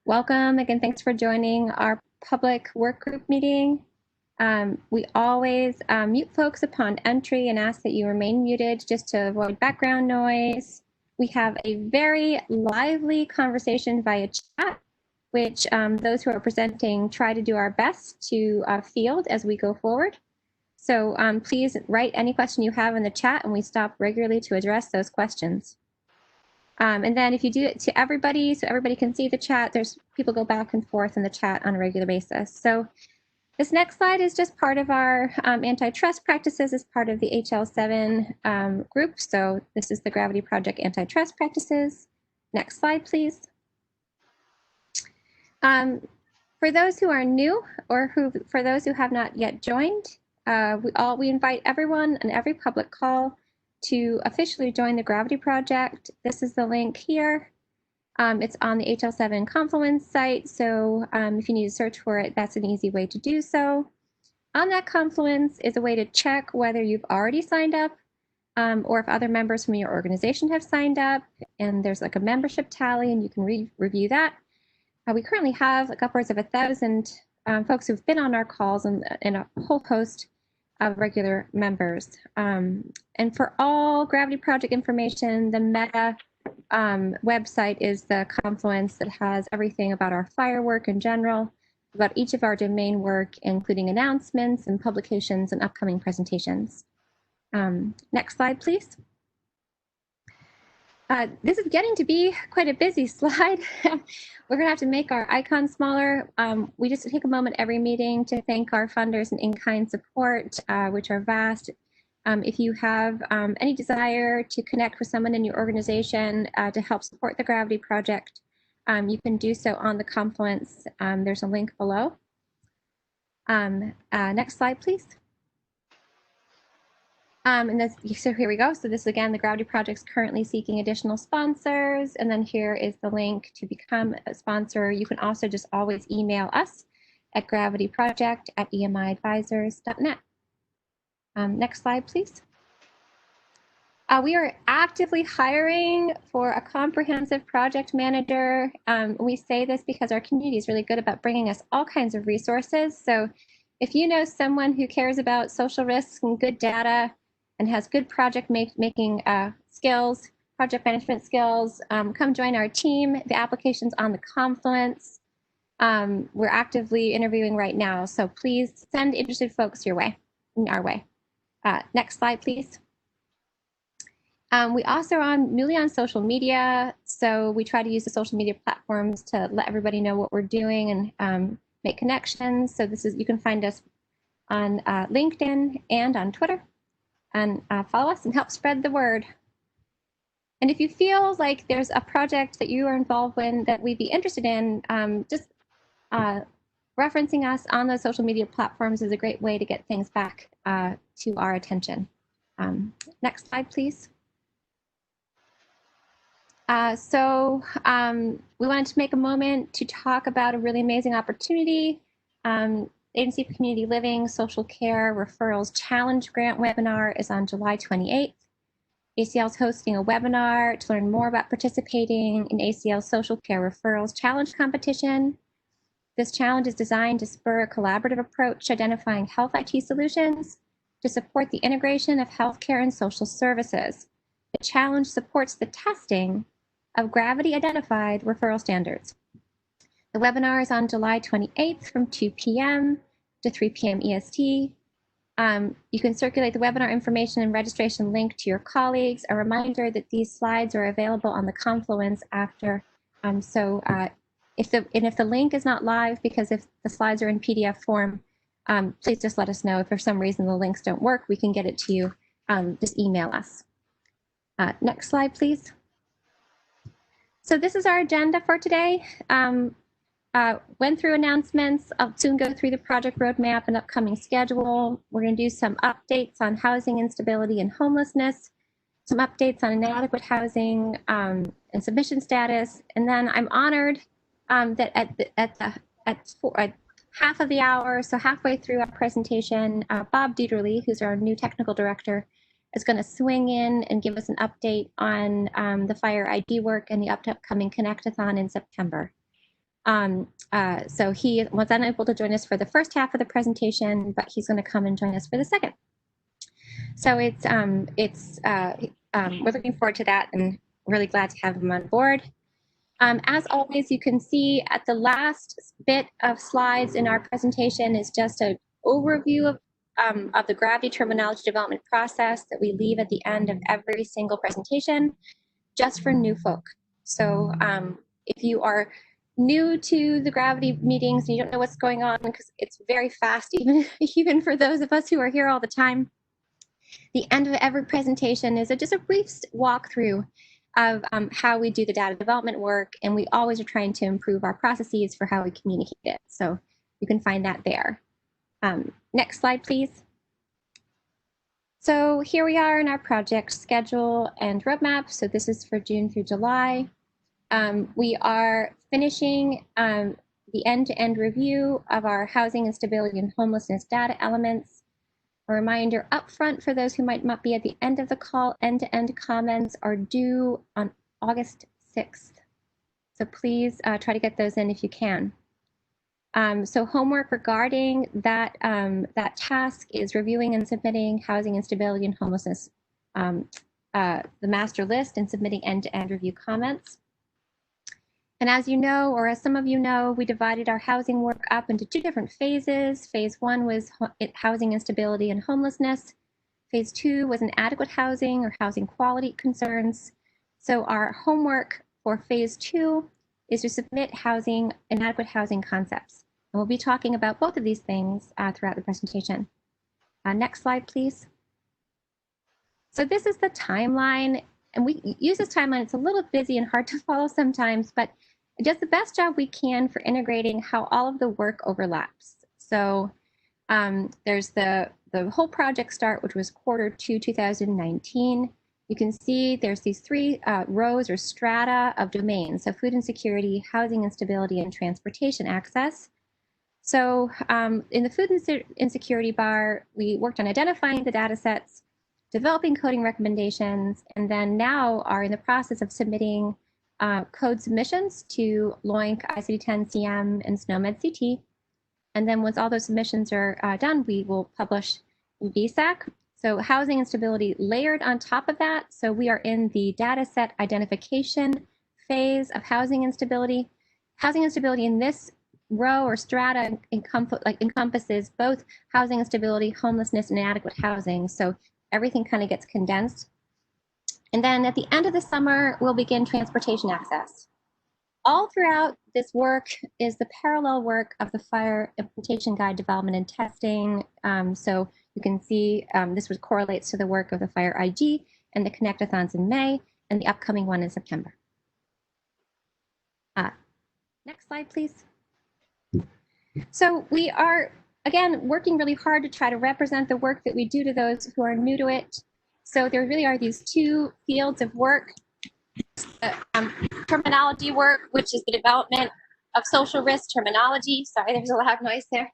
Welcome again. Thanks for joining our public work group meeting. We always mute folks upon entry and ask that you remain muted just to avoid background noise. We have a very lively conversation via chat, which those who are presenting try to do our best to field as we go forward. So please write any question you have in the chat and we stop regularly to address those questions. And then if you do it to everybody, so everybody can see the chat, there's people go back and forth in the chat on a regular basis. So this next slide is just part of our antitrust practices as part of the HL7 group. So this is the Gravity Project antitrust practices. Next slide, please. For those who are new or for those who have not yet joined, we invite everyone on every public call to officially join the Gravity Project. This is the link here. It's on the HL7 Confluence site, so if you need to search for it, that's an easy way to do so. On that Confluence is a way to check whether you've already signed up or if other members from your organization have signed up, and there's like a membership tally and you can review that. We currently have upwards of 1,000 folks who've been on our calls and a whole host of regular members. And for all Gravity Project information, the Meta website is the Confluence that has everything about our FHIR work in general, about each of our domain work, including announcements and publications and upcoming presentations. Next slide, please. This is getting to be quite a busy slide. We're going to have to make our icon smaller. We just take a moment every meeting to thank our funders and in-kind support, which are vast. If you have any desire to connect with someone in your organization to help support the Gravity Project, you can do so on the Confluence. There's a link below. Next slide, please. So here we go. So this again, the Gravity Project's currently seeking additional sponsors. And then here is the link to become a sponsor. You can also just always email us at gravityproject@emiadvisors.net. Next slide, please. We are actively hiring for a comprehensive project manager. We say this because our community is really good about bringing us all kinds of resources. So if you know someone who cares about social risks and good data, and has good project making skills, project management skills, come join our team. The application's on the Confluence. We're actively interviewing right now, so please send interested folks our way. Next slide, please. We also are newly on social media, so we try to use the social media platforms to let everybody know what we're doing and make connections. So you can find us on LinkedIn and on Twitter. And follow us and help spread the word. And if you feel like there's a project that you are involved in that we'd be interested in, just referencing us on those social media platforms is a great way to get things back to our attention. Next slide, please. We wanted to make a moment to talk about a really amazing opportunity. Agency for Community Living Social Care Referrals Challenge Grant webinar is on July 28th. ACL is hosting a webinar to learn more about participating in ACL Social Care Referrals Challenge competition. This challenge is designed to spur a collaborative approach to identifying health IT solutions to support the integration of healthcare and social services. The challenge supports the testing of Gravity-identified referral standards. The webinar is on July 28th from 2 p.m. to 3 p.m. EST. You can circulate the webinar information and registration link to your colleagues. A reminder that these slides are available on the Confluence after. If the link is not live, because if the slides are in PDF form, please just let us know. If for some reason the links don't work, we can get it to you. Just email us. Next slide, please. So this is our agenda for today. Went through announcements. I'll soon go through the project roadmap and upcoming schedule. We're going to do some updates on housing instability and homelessness, some updates on inadequate housing and submission status. And then I'm honored that at half of the hour, so halfway through our presentation, Bob Dieterle, who's our new technical director, is going to swing in and give us an update on the FHIR ID work and the upcoming Connectathon in September. So he was unable to join us for the first half of the presentation, but he's going to come and join us for the second. So we're looking forward to that and really glad to have him on board. As always, you can see at the last bit of slides in our presentation is just an overview of the gravity terminology development process that we leave at the end of every single presentation, just for new folk. So if you are new to the gravity meetings and you don't know what's going on, because it's very fast, even for those of us who are here all the time, the end of every presentation is just a brief walkthrough of how we do the data development work, and we always are trying to improve our processes for how we communicate it. So you can find that there. Next slide, please. So here we are in our project schedule and roadmap. So this is for June through July. We are finishing the end-to-end review of our housing instability and homelessness data elements. A reminder up front for those who might not be at the end of the call, end-to-end comments are due on August 6th. So please try to get those in if you can. So homework regarding that, that task is reviewing and submitting housing instability and homelessness, the master list, and submitting end-to-end review comments. And as you know, or as some of you know, we divided our housing work up into 2 different phases. Phase 1 was housing instability and homelessness. Phase 2 was inadequate housing or housing quality concerns. So our homework for phase 2 is to submit inadequate housing concepts. And we'll be talking about both of these things throughout the presentation. Next slide, please. So this is the timeline, and we use this timeline. It's a little busy and hard to follow sometimes, but it does the best job we can for integrating how all of the work overlaps. So there's the whole project start, which was Q2 2019. You can see there's these 3 rows or strata of domains. So food insecurity, housing instability, and transportation access. So in the food insecurity bar, we worked on identifying the data sets, developing coding recommendations, and then now are in the process of submitting code submissions to LOINC, ICD-10, CM, and SNOMED CT. And then once all those submissions are done, we will publish in VSAC. So housing instability layered on top of that. So we are in the data set identification phase of housing instability. Housing instability in this row or strata encompasses both housing instability, homelessness, and inadequate housing. So everything kind of gets condensed. And then at the end of the summer, we'll begin transportation access. All throughout this work is the parallel work of the FHIR implementation guide development and testing. So you can see this correlates to the work of the FHIR IG and the Connectathons in May and the upcoming one in September. Next slide, please. So we are, again, working really hard to try to represent the work that we do to those who are new to it. So there really are these 2 fields of work. Terminology work, which is the development of social risk terminology. Sorry, there's a loud noise there.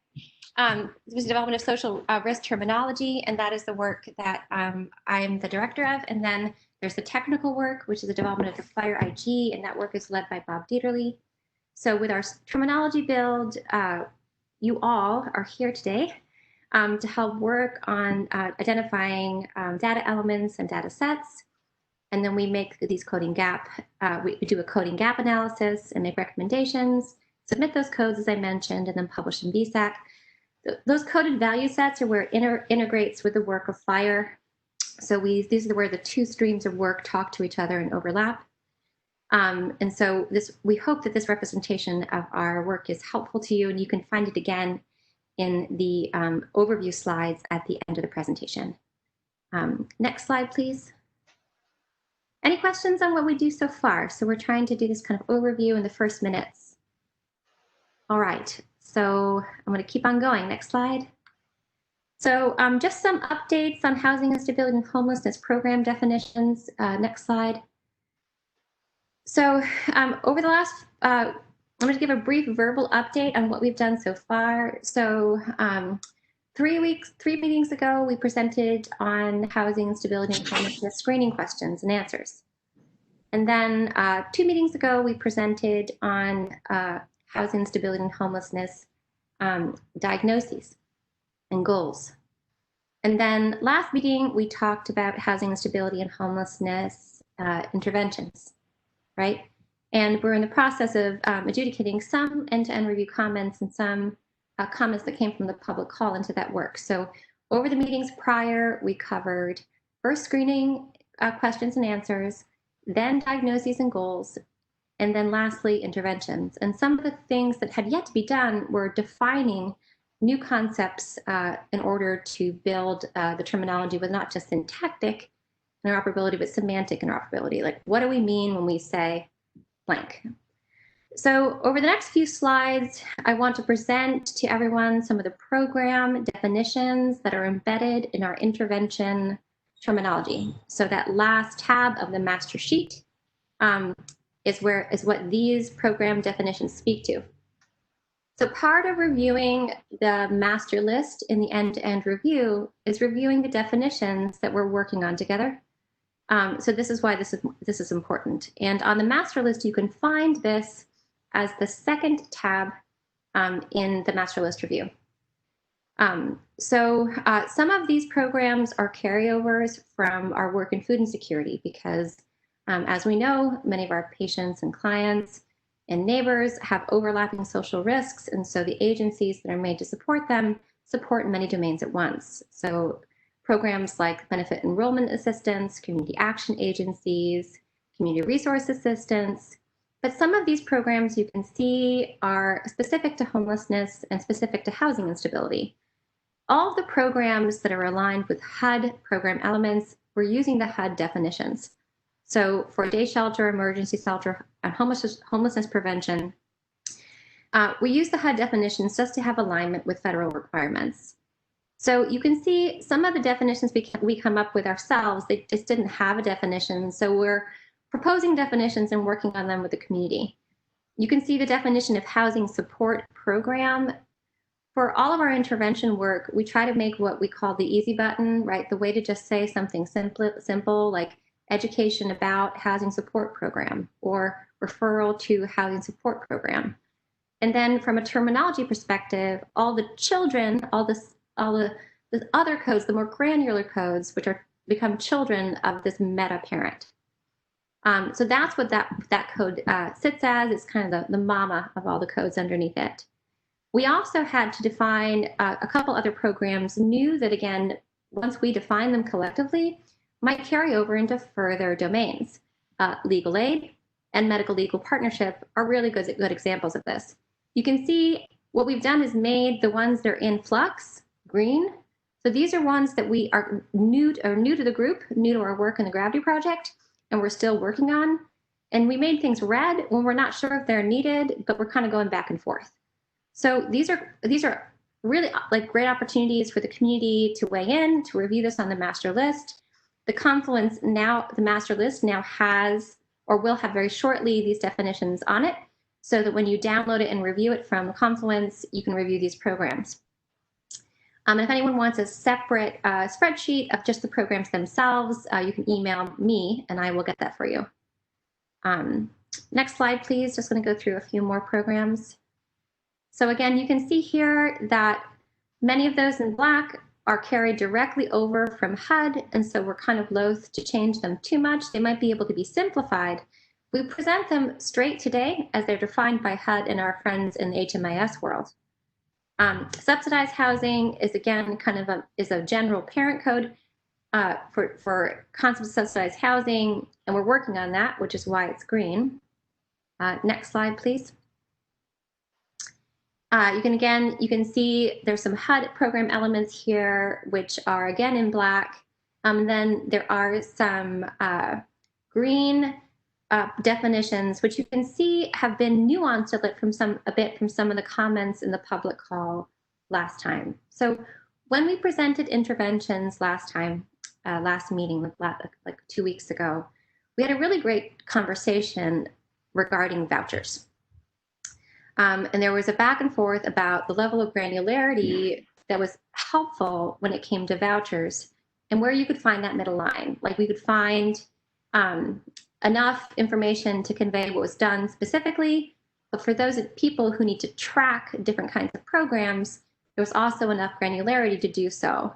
There's the development of social risk terminology, and that is the work that I'm the director of. And then there's the technical work, which is the development of the FHIR IG, and that work is led by Bob Dieterle. So with our terminology build, you all are here today to help work on identifying data elements and data sets. And then we make these coding gap, we do a coding gap analysis and make recommendations, submit those codes as I mentioned, and then publish in VSAC. Those coded value sets are where it integrates with the work of FHIR. So these are where the 2 streams of work talk to each other and overlap. And so we hope that this representation of our work is helpful to you, and you can find it again in the overview slides at the end of the presentation. Next slide, please. Any questions on what we do so far? So we're trying to do this kind of overview in the first minutes. All right, so I'm going to keep on going. Next slide. So just some updates on housing instability and homelessness program definitions. Next slide. So over the last, I'm going to give a brief verbal update on what we've done so far. So 3 meetings ago, we presented on housing instability and homelessness screening questions and answers. And then 2 meetings ago, we presented on housing instability and homelessness diagnoses and goals. And then last meeting, we talked about housing instability and homelessness interventions, right? And we're in the process of adjudicating some end-to-end review comments and some comments that came from the public call into that work. So over the meetings prior, we covered first screening questions and answers, then diagnoses and goals, and then lastly, interventions. And some of the things that had yet to be done were defining new concepts in order to build the terminology with not just syntactic interoperability, but semantic interoperability. Like, what do we mean when we say blank? So over the next few slides, I want to present to everyone some of the program definitions that are embedded in our intervention terminology. So that last tab of the master sheet is what these program definitions speak to. So part of reviewing the master list in the end-to-end review is reviewing the definitions that we're working on together. So this is why this is important. And on the master list, you can find this as the second tab in the master list review. Some of these programs are carryovers from our work in food insecurity because, as we know, many of our patients and clients and neighbors have overlapping social risks, and so the agencies that are made to support them support in many domains at once. So programs like benefit enrollment assistance, community action agencies, community resource assistance. But some of these programs you can see are specific to homelessness and specific to housing instability. All of the programs that are aligned with HUD program elements, we're using the HUD definitions. So for day shelter, emergency shelter, and homelessness prevention, we use the HUD definitions just to have alignment with federal requirements. So you can see some of the definitions we come up with ourselves, they just didn't have a definition. So we're proposing definitions and working on them with the community. You can see the definition of housing support program. For all of our intervention work, we try to make what we call the easy button, right? The way to just say something simple like education about housing support program or referral to housing support program. And then from a terminology perspective, all the children, all the other codes, the more granular codes, which are become children of this meta parent. So that's what that code sits as. It's kind of the mama of all the codes underneath it. We also had to define a couple other programs new that, again, once we define them collectively, might carry over into further domains. Legal aid and medical legal partnership are really good examples of this. You can see what we've done is made the ones that are in flux green. So these are ones that we are new to the group, new to our work in the Gravity Project, and we're still working on. And we made things red when we're not sure if they're needed, but we're kind of going back and forth. So these are really like great opportunities for the community to weigh in, to review this on the master list. The Confluence now, the master list now has, or will have very shortly, these definitions on it, so that when you download it and review it from Confluence, you can review these programs. And if anyone wants a separate spreadsheet of just the programs themselves, you can email me and I will get that for you. Next slide, please. Just going to go through a few more programs. So again, you can see here that many of those in black are carried directly over from HUD, and so we're kind of loath to change them too much. They might be able to be simplified. We present them straight today as they're defined by HUD and our friends in the HMIS world. Subsidized housing is, again, kind of a general parent code for concepts of subsidized housing, and we're working on that, which is why it's green. Next slide, please. You can see there's some HUD program elements here, which are again in black. Then there are some green definitions, which you can see have been nuanced a bit from some of the comments in the public call last time. So when we presented interventions last time, last meeting, like 2 weeks ago, we had a really great conversation regarding vouchers. And there was a back and forth about the level of granularity that was helpful when it came to vouchers and where you could find that middle line. Like we could find enough information to convey what was done specifically, But for those people who need to track different kinds of programs, there's also enough granularity to do so.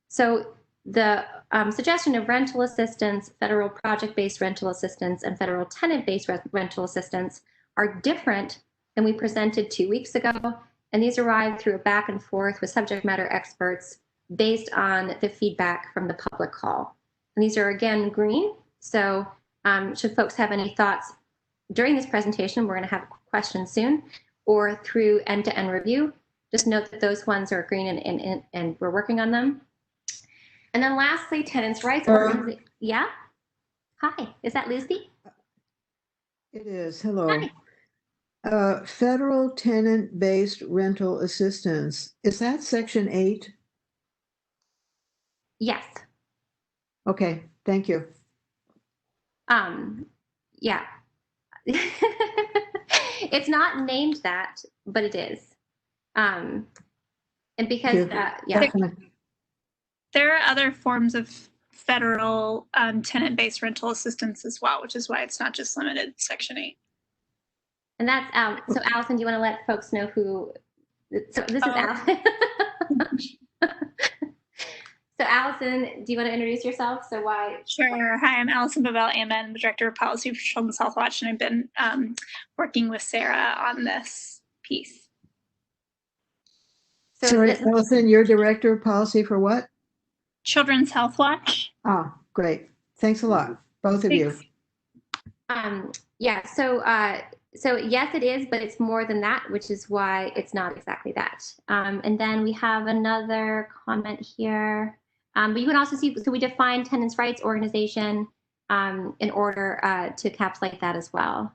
So the suggestion of rental assistance, federal project-based rental assistance, and federal tenant-based rental assistance are different than we presented 2 weeks ago. And these arrived through a back and forth with subject matter experts based on the feedback from the public call. And these are again green. So should folks have any thoughts during this presentation, we're going to have questions soon, or through end-to-end review, just note that those ones are green and we're working on them. And then lastly, tenants' rights. Yeah? Hi, is that Lucy? It is. Hello. Federal tenant-based rental assistance. Is that section 8? Yes. Okay, thank you. Yeah. It's not named that, but it is. And because, yeah. There are other forms of federal tenant-based rental assistance as well, which is why it's not just limited to Section 8. And that's, so Allison, do you want to let folks know who, so this is Allison. So Allison, do you want to introduce yourself? So why? Sure. Hi, I'm Allison Babel-Ammon. I'm the Director of Policy for Children's Health Watch, and I've been working with Sarah on this piece. So sorry, Allison, you're Director of Policy for what? Children's Health Watch. Ah, great. Thanks a lot, both of you. Yeah, so yes, it is, but it's more than that, which is why it's not exactly that. And then we have another comment here. But you can also see, so we define tenants' rights organization in order to encapsulate that as well.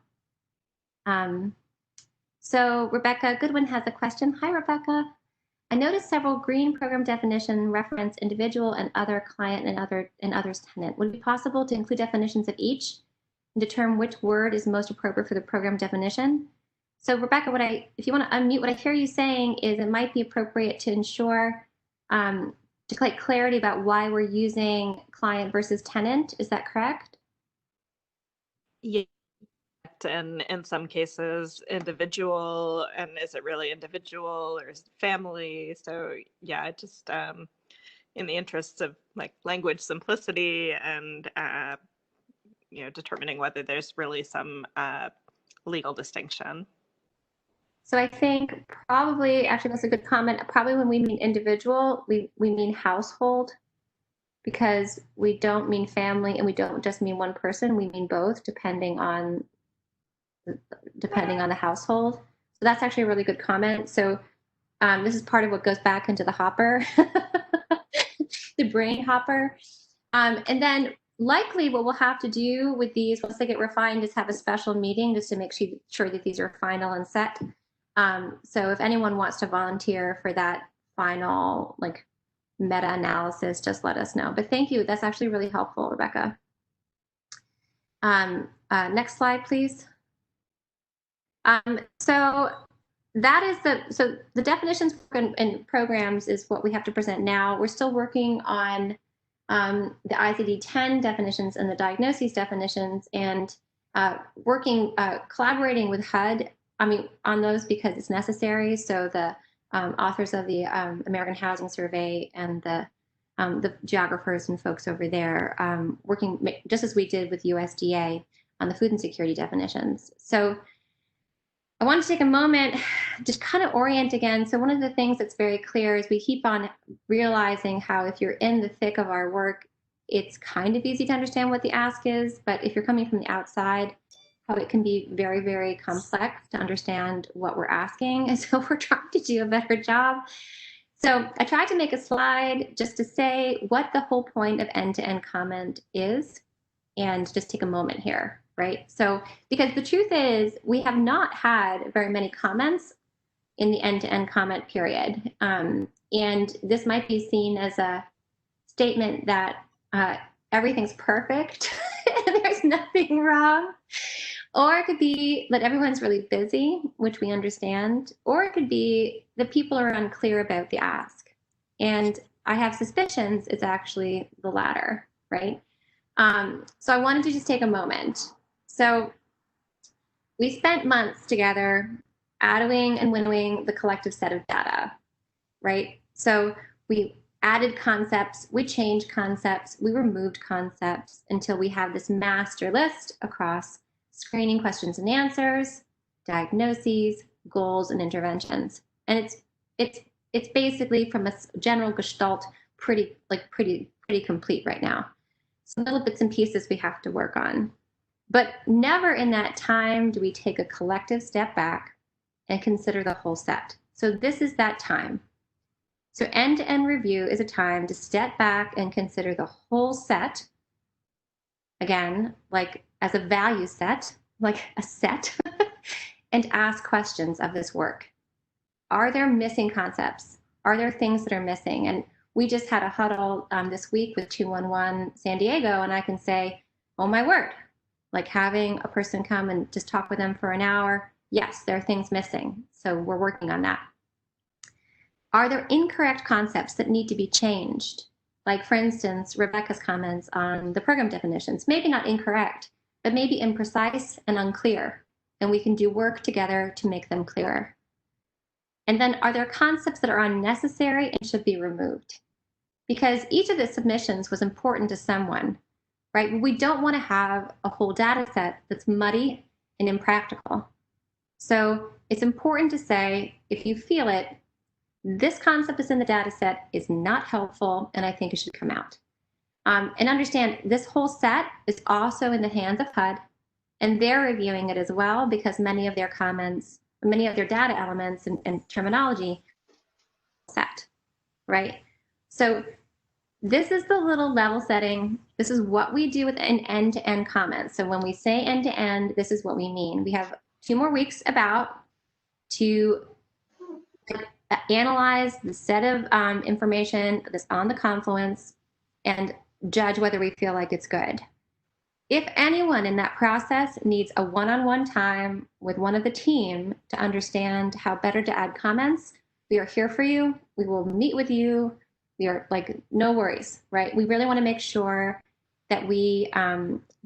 So Rebecca Goodwin has a question. Hi, Rebecca. I noticed several green program definition reference individual and other client and others tenant. Would it be possible to include definitions of each and determine which word is most appropriate for the program definition? So Rebecca, if you want to unmute, what I hear you saying is it might be appropriate to ensure to collect clarity about why we're using client versus tenant. Is that correct? Yeah. And in some cases, individual, and is it really individual or is it family? So yeah, just in the interests of like language simplicity and determining whether there's really some legal distinction. So I think probably, actually that's a good comment, probably when we mean individual, we mean household, because we don't mean family and we don't just mean one person, we mean both depending on the household. So that's actually a really good comment. So this is part of what goes back into the hopper, the brain hopper. And then likely what we'll have to do with these, once they get refined, is have a special meeting just to make sure that these are final and set. So if anyone wants to volunteer for that final like meta-analysis, just let us know. But thank you. That's actually really helpful, Rebecca. Next slide, please. So that is the definitions and programs is what we have to present now. We're still working on the ICD-10 definitions and the diagnoses definitions, and collaborating with HUD, on those because it's necessary. So the authors of the American Housing Survey and the geographers and folks over there working just as we did with USDA on the food insecurity definitions. So I want to take a moment to kind of orient again. So one of the things that's very clear is we keep on realizing how if you're in the thick of our work, it's kind of easy to understand what the ask is, but if you're coming from the outside, how it can be very, very complex to understand what we're asking. And so we're trying to do a better job. So I tried to make a slide just to say what the whole point of end-to-end comment is, and just take a moment here. Right. So because the truth is we have not had very many comments in the end-to-end comment period. And this might be seen as a statement that everything's perfect and there's nothing wrong. Or it could be that everyone's really busy, which we understand. Or it could be that people are unclear about the ask. And I have suspicions it's actually the latter. Right. So I wanted to just take a moment. So we spent months together adding and winnowing the collective set of data, right? So we added concepts, we changed concepts, we removed concepts until we have this master list across screening questions and answers, diagnoses, goals, and interventions. And it's basically, from a general gestalt, pretty complete right now. Some little bits and pieces we have to work on. But never in that time do we take a collective step back and consider the whole set. So this is that time. So end-to-end review is a time to step back and consider the whole set, again, like as a value set, like a set, and ask questions of this work. Are there missing concepts? Are there things that are missing? And we just had a huddle this week with 211 San Diego, and I can say, oh my word, like having a person come and just talk with them for an hour, yes, there are things missing. So we're working on that. Are there incorrect concepts that need to be changed? Like, for instance, Rebecca's comments on the program definitions, maybe not incorrect, but maybe imprecise and unclear, and we can do work together to make them clearer. And then, are there concepts that are unnecessary and should be removed? Because each of the submissions was important to someone, right? We don't want to have a whole data set that's muddy and impractical. So it's important to say, if you feel it, this concept is in the data set, is not helpful, and I think it should come out. And understand, this whole set is also in the hands of HUD, and they're reviewing it as well, because many of their comments, many of their data elements and terminology set, right? So this is the little level setting. This is what we do with an end-to-end comment. So when we say end-to-end, this is what we mean. We have 2 more weeks to analyze the set of information that's on the Confluence and judge whether we feel like it's good. If anyone in that process needs a one-on-one time with one of the team to understand how better to add comments, we are here for you. We will meet with you. We are like, no worries, right? We really want to make sure that we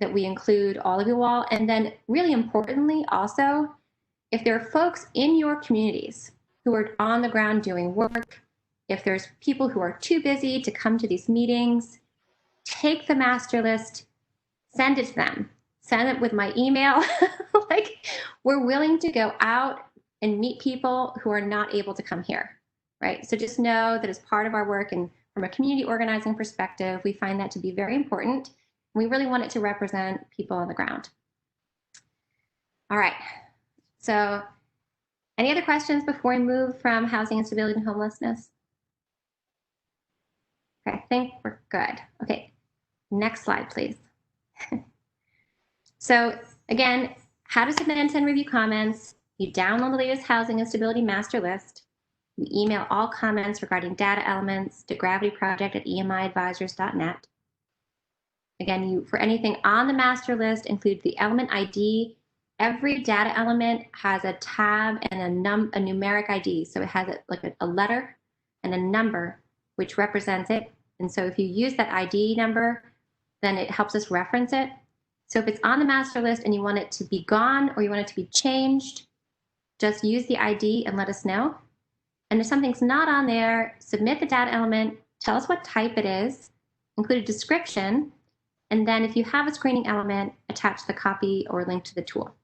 include all of you all. And then really importantly, also, if there are folks in your communities who are on the ground doing work, if there's people who are too busy to come to these meetings, take the master list, send it to them, send it with my email. Like, we're willing to go out and meet people who are not able to come here, right? So just know that as part of our work and from a community organizing perspective, we find that to be very important. We really want it to represent people on the ground. All right, so any other questions before we move from housing instability and homelessness? Okay, I think we're good. Okay, next slide, please. So again, how to submit and review comments. You download the latest housing instability master list. You email all comments regarding data elements to gravityproject@emiadvisors.net. Again, you, for anything on the master list, include the element ID. Every data element has a tab and a numeric ID. So it has a letter and a number which represents it. And so if you use that ID number, then it helps us reference it. So if it's on the master list and you want it to be gone or you want it to be changed, just use the ID and let us know. And if something's not on there, submit the data element, tell us what type it is, include a description, and then if you have a screening element, attach the copy or link to the tool.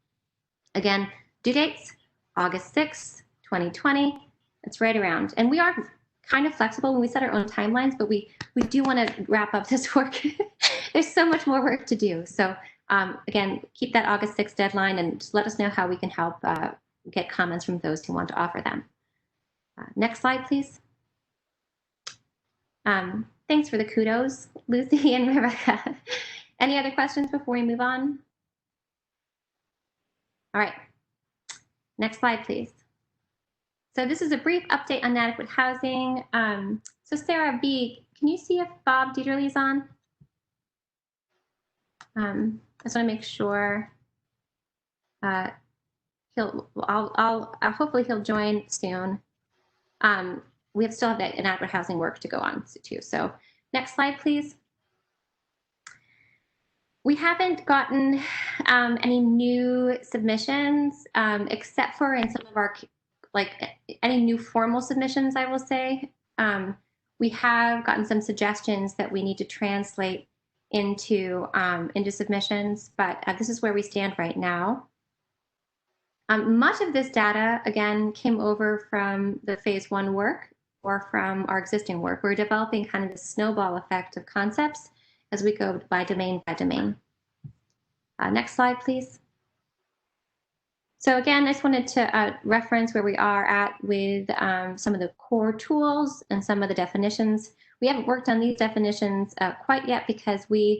Again, due dates, August 6th, 2020. It's right around. And we are kind of flexible when we set our own timelines, but we do want to wrap up this work. There's so much more work to do. So again, keep that August 6th deadline and just let us know how we can help get comments from those who want to offer them. Next slide, please. Thanks for the kudos, Lucy and Rebecca. Any other questions before we move on? All right, next slide, please. So this is a brief update on inadequate housing. So Sarah B, can you see if Bob Dieterle is on? I just want to make sure hopefully he'll join soon. We still have that inadequate housing work to go on too. So next slide, please. We haven't gotten any new submissions, except for in some of our, like any new formal submissions, I will say. We have gotten some suggestions that we need to translate into submissions, but this is where we stand right now. Much of this data, again, came over from the phase 1 work or from our existing work. We're developing kind of the snowball effect of concepts as we go by domain by domain. Next slide, please. So again, I just wanted to reference where we are at with some of the core tools and some of the definitions. We haven't worked on these definitions quite yet because we're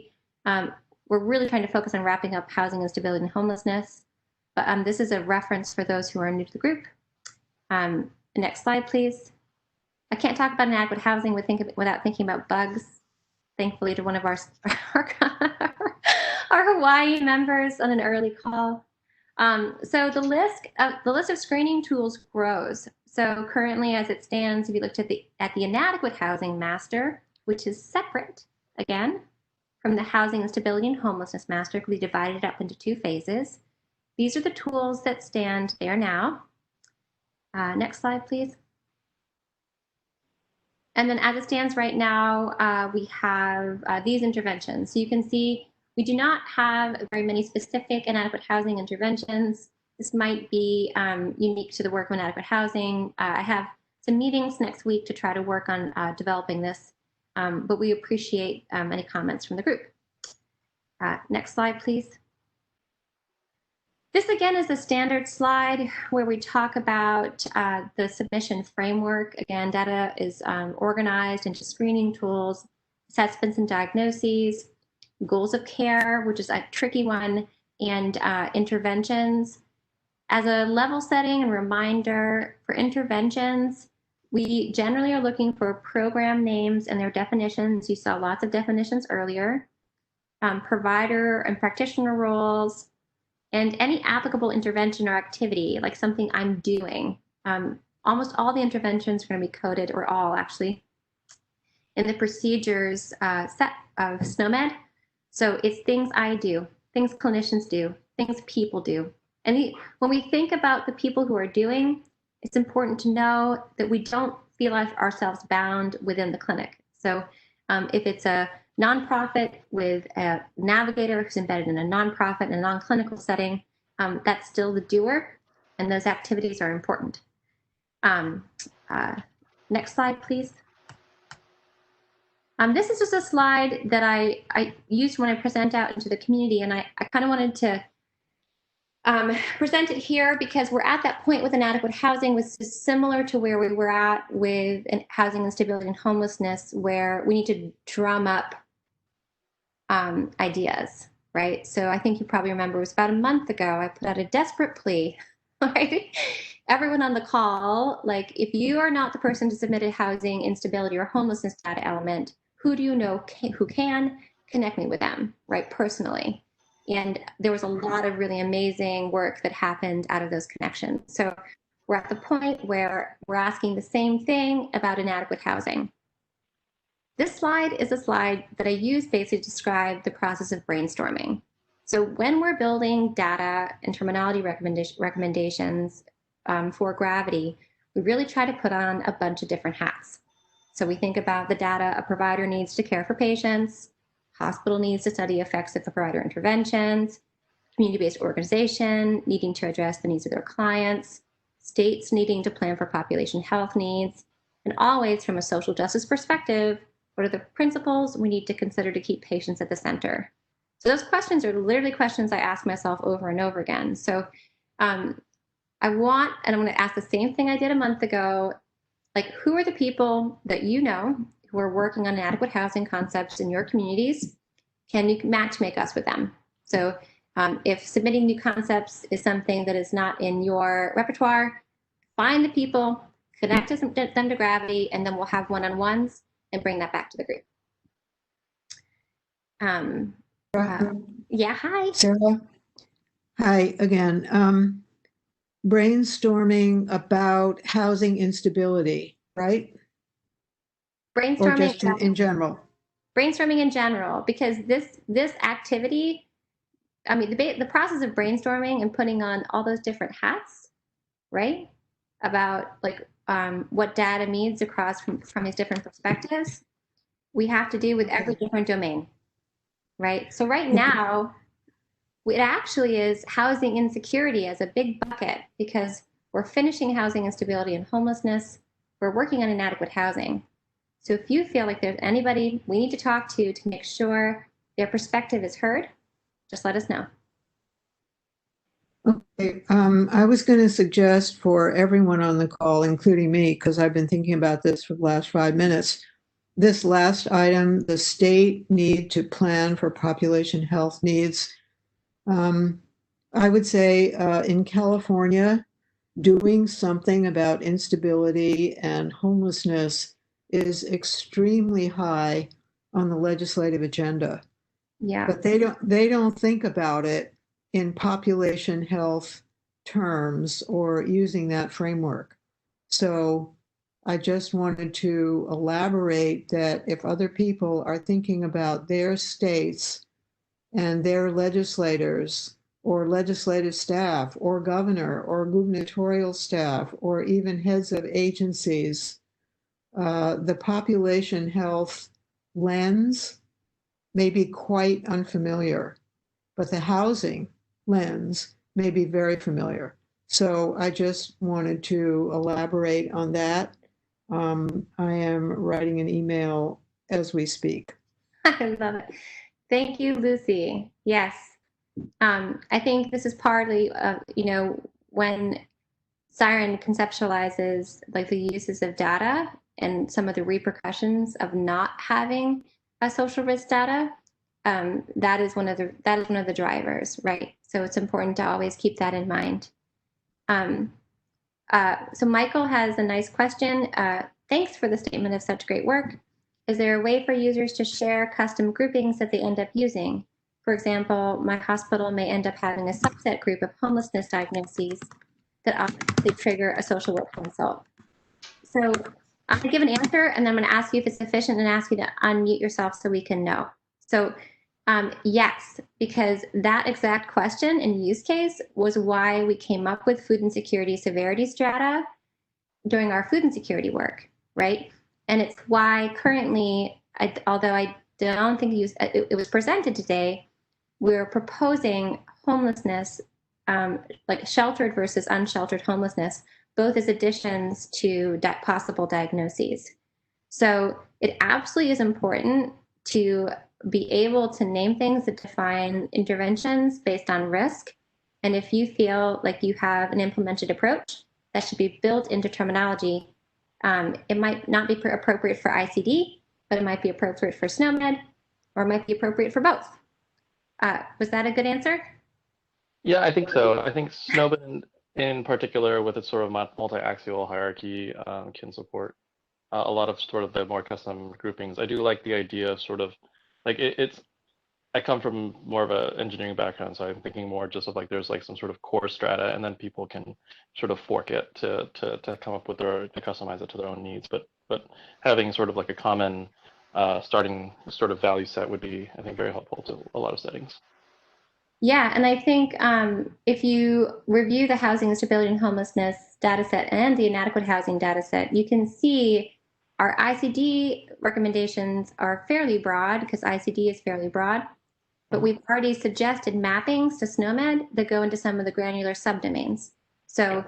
really trying to focus on wrapping up housing instability and homelessness. But this is a reference for those who are new to the group. Next slide, please. I can't talk about inadequate housing without thinking about bugs. Thankfully, to one of our Hawaii members on an early call. So the list of screening tools grows. So currently, as it stands, if you looked at the inadequate housing master, which is separate again from the housing instability and homelessness master, we divided it up into 2 phases. These are the tools that stand there now. Next slide, please. And then as it stands right now, we have these interventions. So you can see we do not have very many specific inadequate housing interventions. This might be unique to the work of inadequate housing. I have some meetings next week to try to work on developing this, but we appreciate any comments from the group. Next slide, please. This again is a standard slide where we talk about the submission framework. Again, data is organized into screening tools, assessments and diagnoses, goals of care, which is a tricky one, and interventions. As a level setting and reminder for interventions, we generally are looking for program names and their definitions. You saw lots of definitions earlier. Provider and practitioner roles, and any applicable intervention or activity, like something I'm doing. Almost all the interventions are going to be coded, or all actually, in the procedures set of SNOMED. So it's things I do, things clinicians do, things people do. And when we think about the people who are doing, it's important to know that we don't feel ourselves bound within the clinic. So if it's a nonprofit with a navigator who's embedded in a nonprofit in a non-clinical setting, that's still the doer, and those activities are important. Next slide, please. This is just a slide that I used when I present out into the community, and I kind of wanted to present it here because we're at that point with inadequate housing, which is similar to where we were at with housing instability and homelessness, where we need to drum up ideas, right? So I think you probably remember it was about a month ago, I put out a desperate plea, right? Everyone on the call, like, if you are not the person to submit a housing instability or homelessness data element, who do you know who can connect me with them, right, personally? And there was a lot of really amazing work that happened out of those connections. So we're at the point where we're asking the same thing about inadequate housing. This slide is a slide that I use basically to describe the process of brainstorming. So when we're building data and terminology recommendations for Gravity, we really try to put on a bunch of different hats. So we think about the data a provider needs to care for patients, hospital needs to study effects of the provider interventions, community-based organization needing to address the needs of their clients, states needing to plan for population health needs, and always from a social justice perspective, what are the principles we need to consider to keep patients at the center? So those questions are literally questions I ask myself over and over again. So I'm going to ask the same thing I did a month ago, like, who are the people that you know who are working on inadequate housing concepts in your communities? Can you make us with them? So if submitting new concepts is something that is not in your repertoire, find the people, connect them to Gravity, and then we'll have one-on-ones and bring that back to the group. Yeah, hi. Sarah? Hi again. Brainstorming about housing instability, right? Brainstorming Or just in general? brainstorming in general, because this activity, I mean, the process of brainstorming and putting on all those different hats, right? About like what data means across from these different perspectives, we have to do with every different domain, right? So right now, it actually is housing insecurity as a big bucket, because we're finishing housing instability and homelessness. We're working on inadequate housing. So if you feel like there's anybody we need to talk to make sure their perspective is heard, just let us know. Okay, I was going to suggest for everyone on the call, including me, because I've been thinking about this for the last 5 minutes, this last item, the state need to plan for population health needs. I would say in California, doing something about instability and homelessness is extremely high on the legislative agenda. Yeah. But they don't think about it in population health terms or using that framework. So I just wanted to elaborate that if other people are thinking about their states and their legislators or legislative staff or governor or gubernatorial staff or even heads of agencies, the population health lens may be quite unfamiliar, but the housing lens may be very familiar. So I just wanted to elaborate on that. I am writing an email as we speak. I love it. Thank you, Lucy. Yes. I think this is partly, when Siren conceptualizes like the uses of data and some of the repercussions of not having a social risk data. That is one of the drivers, right? So it's important to always keep that in mind. So Michael has a nice question. Thanks for the statement of such great work. Is there a way for users to share custom groupings that they end up using? For example, my hospital may end up having a subset group of homelessness diagnoses that obviously trigger a social work consult. So I'm going to give an answer, and then I'm going to ask you if it's sufficient and ask you to unmute yourself so we can know. So yes, because that exact question and use case was why we came up with food insecurity severity strata during our food insecurity work, right? And it's why currently, although I don't think it was presented today, we're proposing homelessness, like sheltered versus unsheltered homelessness, both as additions to possible diagnoses. So it absolutely is important to be able to name things that define interventions based on risk. And if you feel like you have an implemented approach that should be built into terminology, it might not be appropriate for ICD, but it might be appropriate for SNOMED, or it might be appropriate for both. Was that a good answer? Yeah, I think so. I think SNOMED in particular, with its sort of multi-axial hierarchy, can support a lot of sort of the more custom groupings. I do like the idea of sort of like I come from more of an engineering background, so I'm thinking more just of like there's like some sort of core strata, and then people can sort of fork it to come up with to customize it to their own needs. But having sort of like a common starting sort of value set would be, I think, very helpful to a lot of settings. Yeah, and I think if you review the housing instability and homelessness data set and the inadequate housing data set, you can see our ICD recommendations are fairly broad, because ICD is fairly broad, but we've already suggested mappings to SNOMED that go into some of the granular subdomains. So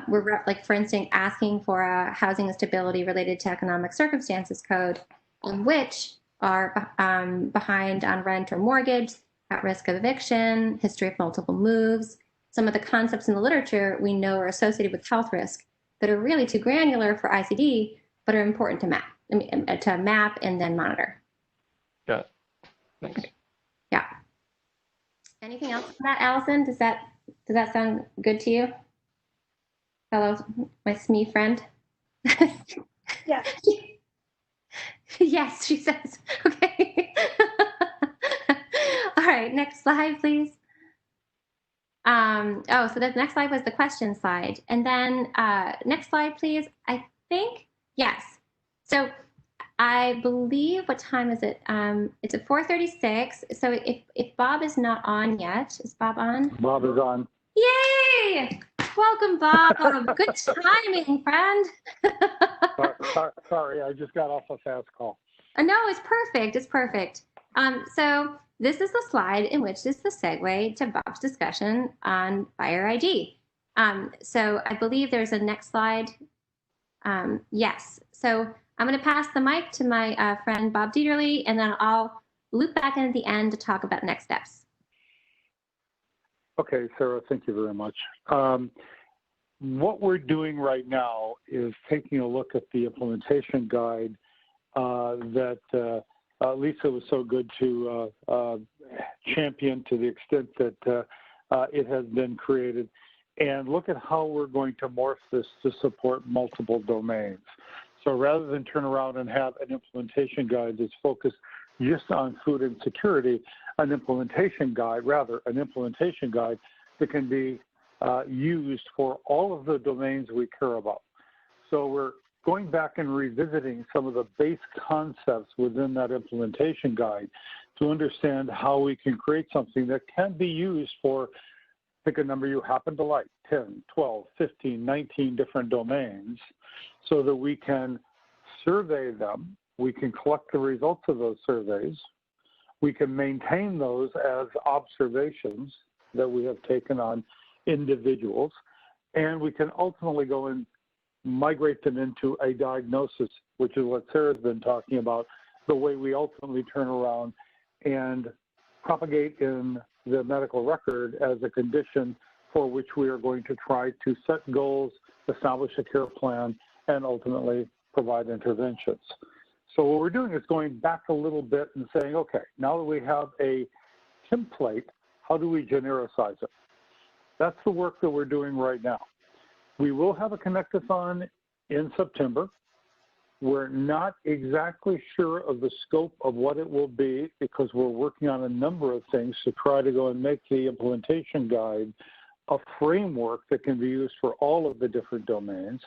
we're, like, for instance, asking for a housing instability related to economic circumstances code, which are behind on rent or mortgage, at risk of eviction, history of multiple moves. Some of the concepts in the literature we know are associated with health risk that are really too granular for ICD, but are important to map and then monitor. Yeah, thanks. Yeah. Anything else on that, Allison? Does that sound good to you? Hello, my SME friend. Yeah. Yes, she says. Okay. All right, next slide, please. So the next slide was the question slide. And then next slide, please. I think, yes. So I believe, what time is it? It's at 4:36. So if Bob is not on yet, is Bob on? Bob is on. Yay! Welcome, Bob. Good timing, friend. Sorry, I just got off a fast call. No, it's perfect. It's perfect. So this is the slide in which is the segue to Bob's discussion on FHIR ID. So I believe there's a next slide. Yes. So I'm going to pass the mic to my friend Bob Dieterle, and then I'll loop back in at the end to talk about next steps. Okay, Sarah, thank you very much. What we're doing right now is taking a look at the implementation guide that Lisa was so good to champion to the extent that it has been created, and look at how we're going to morph this to support multiple domains. So rather than turn around and have an implementation guide that's focused just on food insecurity, an implementation guide that can be used for all of the domains we care about. So we're going back and revisiting some of the base concepts within that implementation guide to understand how we can create something that can be used for, pick a number you happen to like, 10, 12, 15, 19 different domains, so that we can survey them, we can collect the results of those surveys, we can maintain those as observations that we have taken on individuals, and we can ultimately go and migrate them into a diagnosis, which is what Sarah's been talking about, the way we ultimately turn around and propagate in the medical record as a condition for which we are going to try to set goals, establish a care plan, and ultimately provide interventions. So what we're doing is going back a little bit and saying, okay, now that we have a template, how do we genericize it? That's the work that we're doing right now. We will have a Connectathon in September. We're not exactly sure of the scope of what it will be because we're working on a number of things to try to go and make the implementation guide a framework that can be used for all of the different domains.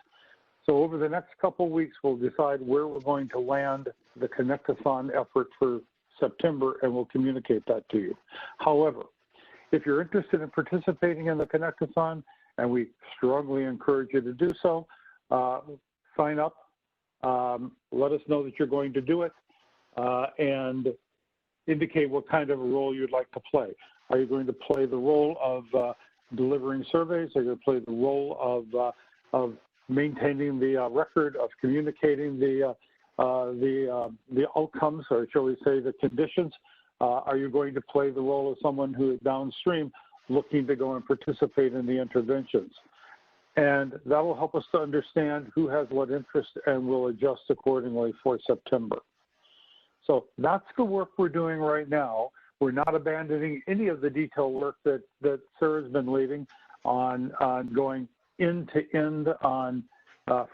So over the next couple of weeks, we'll decide where we're going to land the Connectathon effort for September, and we'll communicate that to you. However, if you're interested in participating in the Connectathon, and we strongly encourage you to do so, sign up, let us know that you're going to do it, and indicate what kind of a role you'd like to play. Are you going to play the role of delivering surveys? Are you going to play the role of maintaining the record, of communicating the outcomes, or shall we say the conditions? Are you going to play the role of someone who is downstream looking to go and participate in the interventions? And that will help us to understand who has what interest, and we'll adjust accordingly for September. So that's the work we're doing right now. We're not abandoning any of the detailed work that Sarah's been leading on going end to end on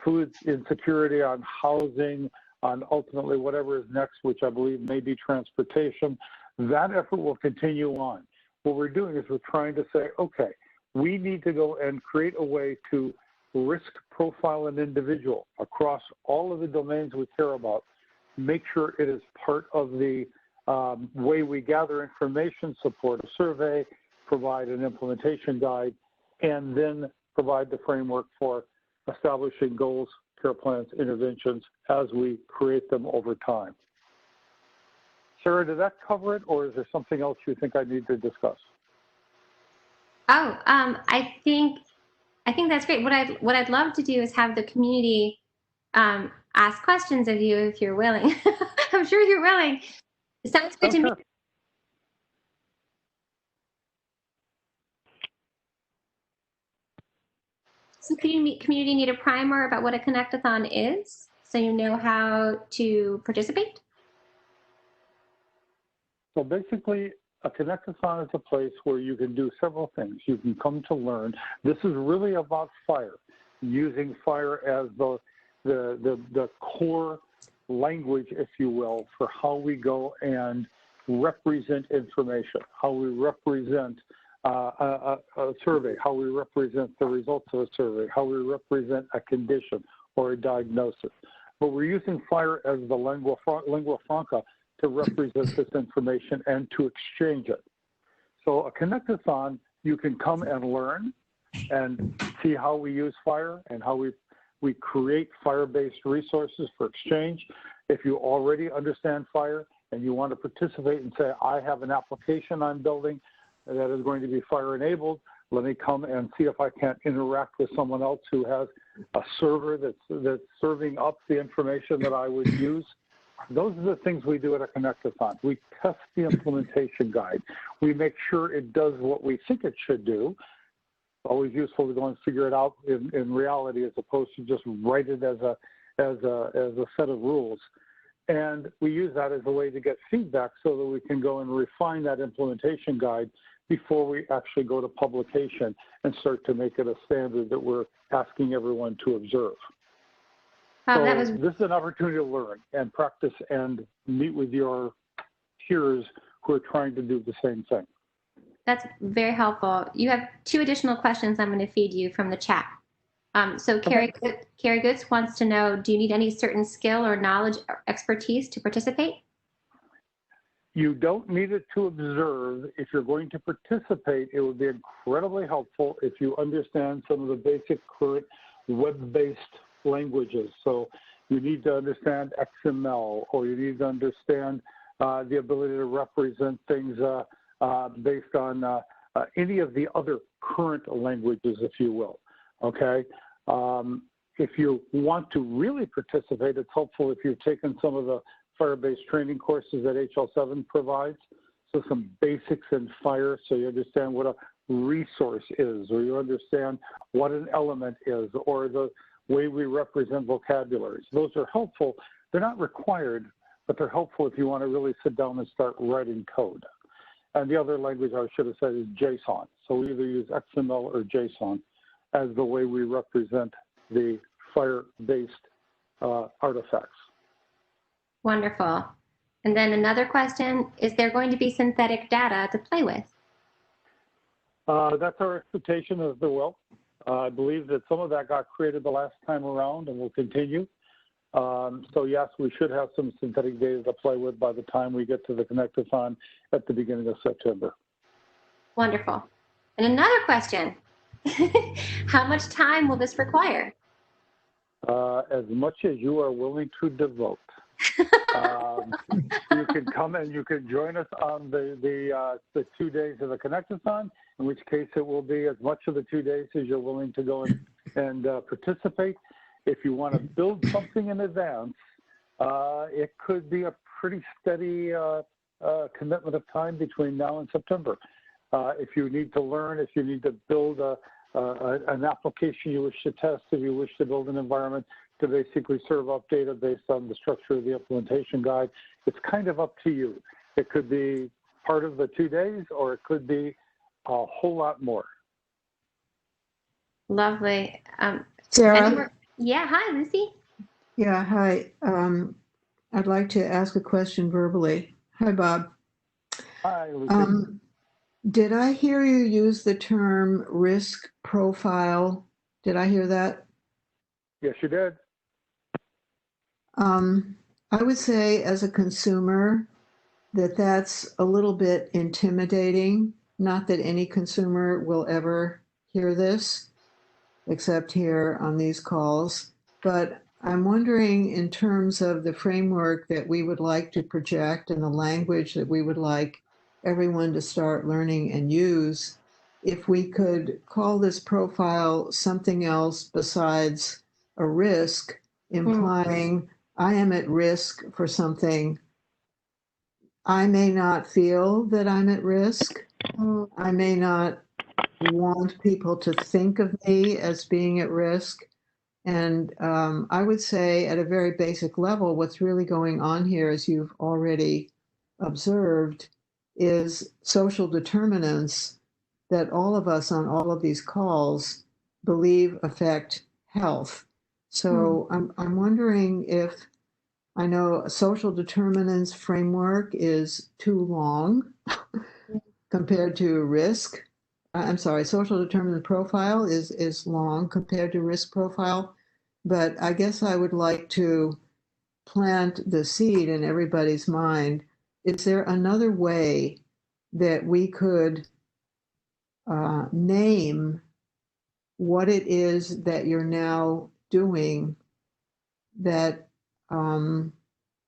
food insecurity, on housing, on ultimately whatever is next, which I believe may be transportation. That effort will continue on. What we're doing is we're trying to say, okay, we need to go and create a way to risk profile an individual across all of the domains we care about, make sure it is part of the way we gather information, support a survey, provide an implementation guide, and then provide the framework for establishing goals, care plans, interventions as we create them over time. Sarah, did that cover it, or is there something else you think I need to discuss? Oh, I think that's great. What I'd love to do is have the community ask questions of you if you're willing. I'm sure you're willing. It sounds good to me. So community need a primer about what a Connectathon is, so you know how to participate? So basically, a Connectathon is a place where you can do several things. You can come to learn. This is really about FHIR, using FHIR as the core language, if you will, for how we go and represent information, how we represent a survey, how we represent the results of a survey, how we represent a condition or a diagnosis. but we're using FHIR as the lingua franca to represent this information and to exchange it. So a Connectathon, you can come and learn and see how we use FHIR and how we create FHIR-based resources for exchange. If you already understand FHIR and you want to participate and say, I have an application I'm building that is going to be FHIR-enabled, let me come and see if I can't interact with someone else who has a server that's serving up the information that I would use. Those are the things we do at a Connectathon. We test the implementation guide. We make sure it does what we think it should do. Always useful to go and figure it out in reality as opposed to just write it as a set of rules. And we use that as a way to get feedback so that we can go and refine that implementation guide before we actually go to publication and start to make it a standard that we're asking everyone to observe. So this is an opportunity to learn and practice and meet with your peers who are trying to do the same thing. That's very helpful. You have 2 additional questions I'm going to feed you from the chat. So Carrie Goods wants to know, do you need any certain skill or knowledge or expertise to participate? You don't need it to observe. If you're going to participate, it would be incredibly helpful if you understand some of the basic current web-based languages. So you need to understand XML, or you need to understand the ability to represent things based on any of the other current languages, if you will, okay? If you want to really participate, it's helpful if you've taken some of the FHIR-based training courses that HL7 provides. So some basics in FHIR, so you understand what a resource is, or you understand what an element is, or the way we represent vocabularies. Those are helpful. They're not required, but they're helpful if you want to really sit down and start writing code. And the other language I should have said is JSON. So we either use XML or JSON as the way we represent the FHIR-based artifacts. Wonderful. And then another question, is there going to be synthetic data to play with? That's our expectation as there will. I believe that some of that got created the last time around and will continue. So yes, we should have some synthetic data to play with by the time we get to the Connectathon at the beginning of September. Wonderful. And another question, how much time will this require? As much as you are willing to devote. You can come and you can join us on the 2 days of the Connectathon, in which case it will be as much of the 2 days as you're willing to go and participate. If you want to build something in advance, it could be a pretty steady commitment of time between now and September. If you need to learn, if you need to build an application you wish to test, if you wish to build an environment to basically serve up data based on the structure of the implementation guide, it's kind of up to you. It could be part of the 2 days, or it could be a whole lot more. Lovely. Sarah? Yeah, hi, Lucy. Yeah, hi. I'd like to ask a question verbally. Hi, Bob. Hi, Lucy. Did I hear you use the term risk profile? Did I hear that? Yes, you did. I would say as a consumer that that's a little bit intimidating. Not that any consumer will ever hear this, except here on these calls. But I'm wondering, in terms of the framework that we would like to project and the language that we would like everyone to start learning and use, if we could call this profile something else besides a risk, implying I am at risk for something. I may not feel that I'm at risk. I may not want people to think of me as being at risk. And I would say at a very basic level, what's really going on here, as you've already observed, is social determinants that all of us on all of these calls believe affect health. So I'm wondering if, I know a social determinants framework is too long compared to risk. I'm sorry, social determinant profile is long compared to risk profile. But I guess I would like to plant the seed in everybody's mind, is there another way that we could name what it is that you're now doing that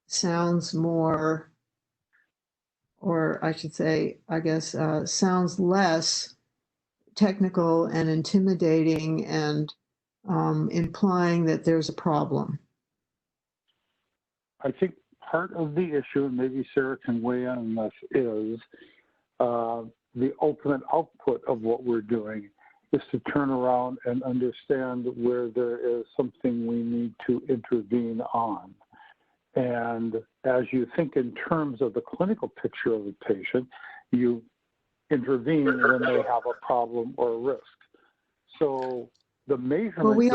sounds more, or I should say, I guess, sounds less technical and intimidating and implying that there's a problem? I think part of the issue, and maybe Sarah can weigh in on this, is the ultimate output of what we're doing is to turn around and understand where there is something we need to intervene on. And as you think in terms of the clinical picture of a patient, you intervene when they have a problem or a risk. So the measurement. Well, we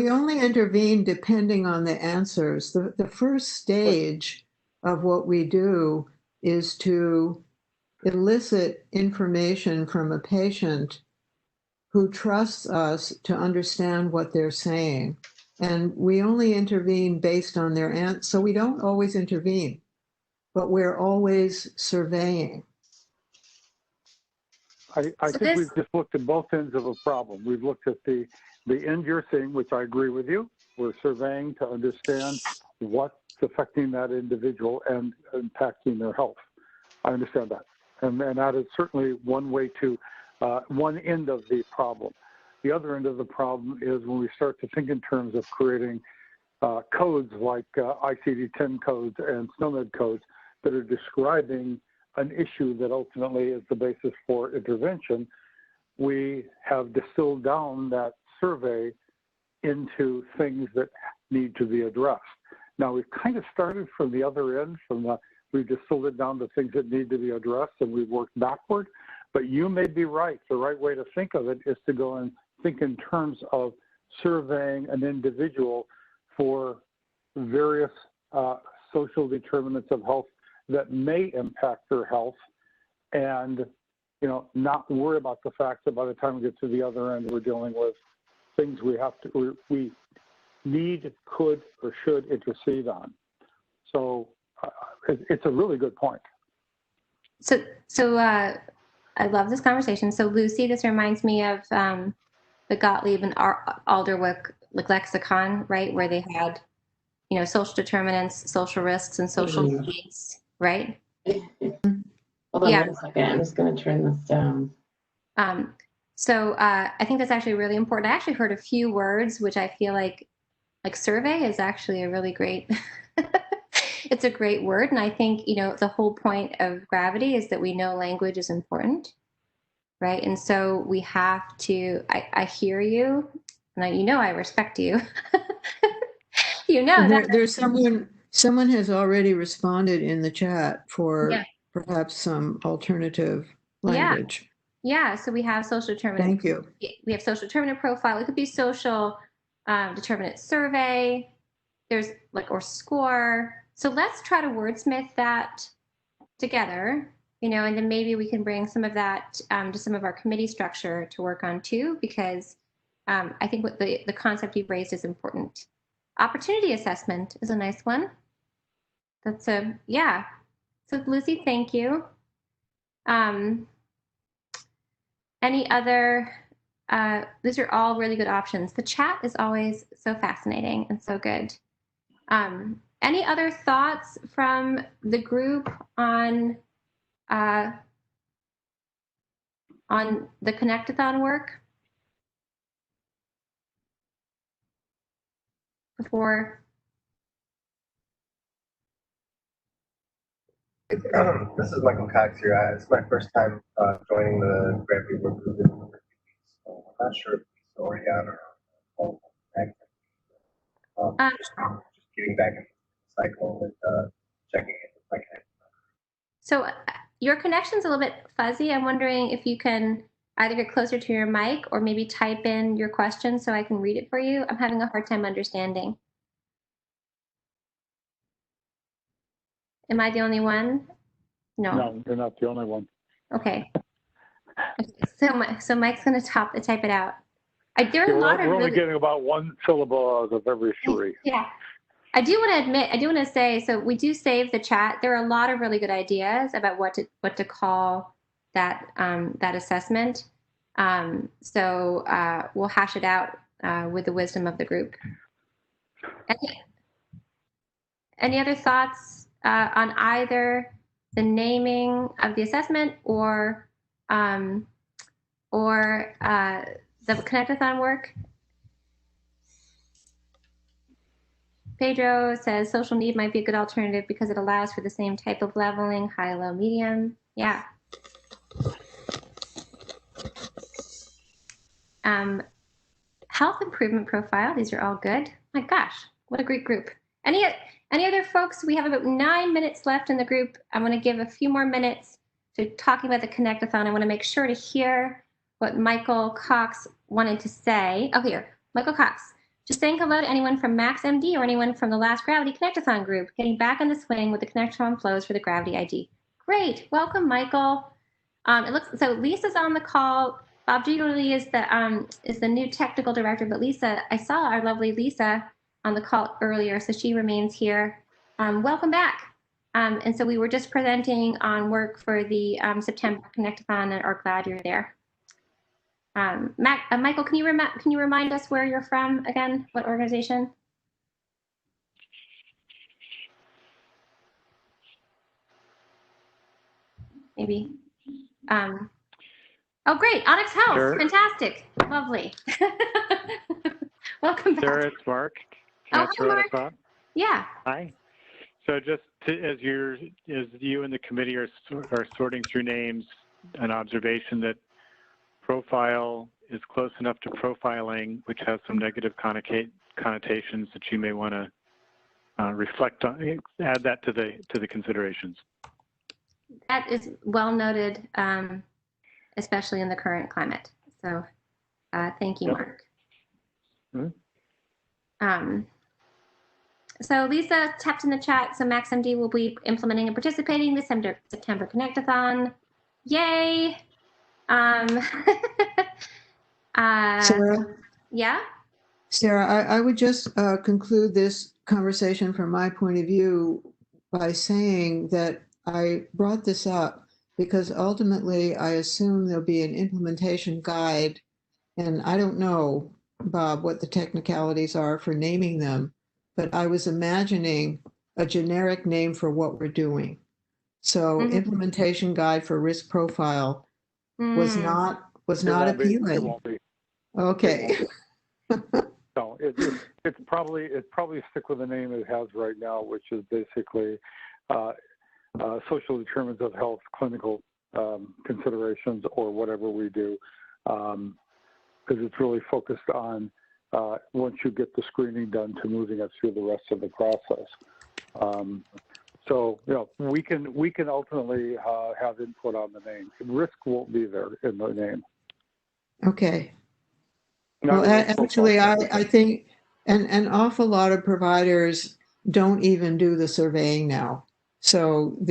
only intervene depending on the answers. The first stage of what we do is to elicit information from a patient who trusts us to understand what they're saying. And we only intervene based on their answer. So we don't always intervene, but we're always surveying. I think we've just looked at both ends of a problem. We've looked at the end you're seeing, which I agree with you. We're surveying to understand what's affecting that individual and impacting their health. I understand that. And that is certainly one way to, one end of the problem. The other end of the problem is when we start to think in terms of creating codes like ICD-10 codes and SNOMED codes that are describing an issue that ultimately is the basis for intervention. We have distilled down that survey into things that need to be addressed. Now, we've kind of started from the other end, we've distilled it down to things that need to be addressed, and we've worked backward. But you may be right. The right way to think of it is to go and think in terms of surveying an individual for various social determinants of health that may impact their health, and not worry about the fact that by the time we get to the other end, we're dealing with things we need, could, or should intercede on. So it's a really good point. So I love this conversation. So Lucy, this reminds me of the Gottlieb and Alderwick lexicon, right, where they had social determinants, social risks, and social needs, right? Hold on one second. I'm just going to turn this down. So I think that's actually really important. I actually heard a few words, which I feel like survey is actually a really great, it's a great word. And I think, the whole point of gravity is that we know language is important, right? And so we have to, I hear you, and I respect you. There's someone has already responded in the chat for perhaps some alternative language. Yeah, so we have social determinant. Thank you. We have social determinant profile. It could be social determinant survey. There's or score. So let's try to wordsmith that together, and then maybe we can bring some of that to some of our committee structure to work on too, because I think what the concept you've raised is important. Opportunity assessment is a nice one. That's yeah. So Lucy, thank you. Any other, these are all really good options. The chat is always so fascinating and so good. Any other thoughts from the group on the Connectathon work? Before? This is Michael Cox here. It's my first time joining the Gravity Workgroup. So I'm not sure if it's already on or just getting back into the cycle and checking in with my connection. So your connection's a little bit fuzzy. I'm wondering if you can either get closer to your mic or maybe type in your question so I can read it for you. I'm having a hard time understanding. Am I the only one? No, you're not the only one. Okay. So Mike's going to type it out. There are a lot of we're only getting about one syllable out of every three. Yeah. I do want to say, so we do save the chat. There are a lot of really good ideas about what to call that that assessment. So we'll hash it out with the wisdom of the group. Any other thoughts on either the naming of the assessment or the Connectathon work? Pedro says social need might be a good alternative because it allows for the same type of leveling, high, low, medium. Yeah. Health improvement profile. These are all good. My gosh, what a great group. Any other folks? We have about 9 minutes left in the group. I'm going to give a few more minutes to talking about the Connectathon. I want to make sure to hear what Michael Cox wanted to say. Oh, here, Michael Cox. Just saying hello to anyone from MaxMD or anyone from the Last Gravity Connectathon group, getting back in the swing with the Connectathon flows for the Gravity ID. Great, welcome, Michael. It looks so Lisa's on the call. Bob Gigliotti is the new technical director, but Lisa, I saw our lovely Lisa on the call earlier, so she remains here. Welcome back. And so we were just presenting on work for the September Connectathon and are glad you're there. Michael, can you remind us where you're from again? What organization? Maybe. Oh, great! Onyx Health, Sarah, fantastic, lovely. Welcome back. Sarah, it's Mark. Oh, hi, Mark. Yeah. Hi. So just as you and the committee are sorting through names, an observation that profile is close enough to profiling, which has some negative connotations that you may want to reflect on, add that to the considerations. That is well noted, especially in the current climate. So thank you, Mark. Mm-hmm. So Lisa tapped in the chat. So MaxMD will be implementing and participating this September Connectathon. Yay! Sarah? Yeah? Sarah, I would just conclude this conversation from my point of view by saying that I brought this up because ultimately I assume there'll be an implementation guide, and I don't know, Bob, what the technicalities are for naming them, but I was imagining a generic name for what we're doing. So implementation guide for risk profile was not appealing. It won't be. Okay. No, it's probably stick with the name it has right now, which is basically social determinants of health, clinical considerations, or whatever we do, because it's really focused on once you get the screening done to moving it through the rest of the process. So we can ultimately have input on the name. Risk won't be there in the name. Okay. Well, actually, I think an awful lot of providers don't even do the surveying now. So to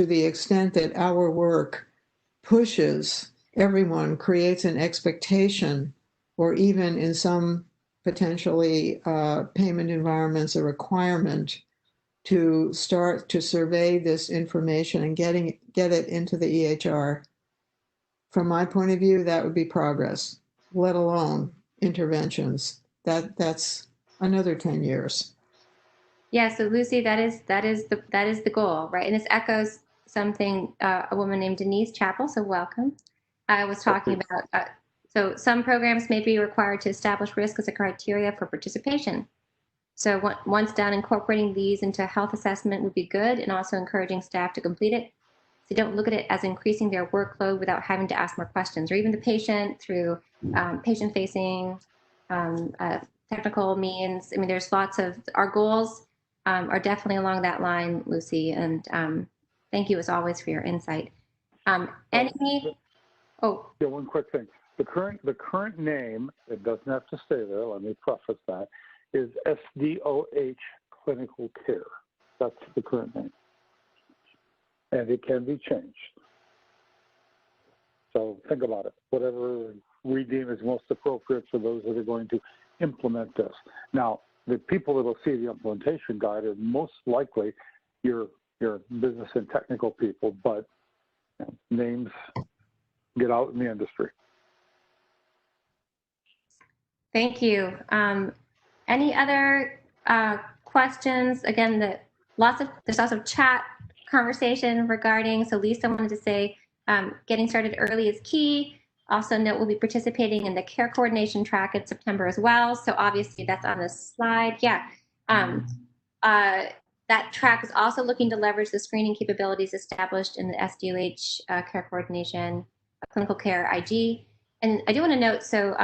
the extent that our work pushes everyone, creates an expectation, or even in some potentially payment environments, a requirement to start to survey this information and get it into the EHR. From my point of view, that would be progress, let alone interventions. That's another 10 years. Yeah, so Lucy, that is the goal, right? And this echoes something a woman named Denise Chappell, so welcome, I was talking about. So some programs may be required to establish risk as a criteria for participation. So once done, incorporating these into health assessment would be good, and also encouraging staff to complete it. So don't look at it as increasing their workload without having to ask more questions, or even the patient through patient-facing technical means. I mean, there's lots of our goals are definitely along that line, Lucy. And thank you as always for your insight. Yeah, one quick thing. The current name, it doesn't have to stay there. Let me preface that. Is SDOH Clinical Care. That's the current name. And it can be changed. So think about it. Whatever we deem is most appropriate for those that are going to implement this. Now, the people that will see the implementation guide are most likely your business and technical people, but names get out in the industry. Thank you. Any other questions? Again, there's lots of chat conversation regarding, so Lisa wanted to say getting started early is key. Also note we'll be participating in the care coordination track in September as well. So obviously that's on this slide. Yeah. That track is also looking to leverage the screening capabilities established in the SDOH care coordination, clinical care IG. And I do want to note, so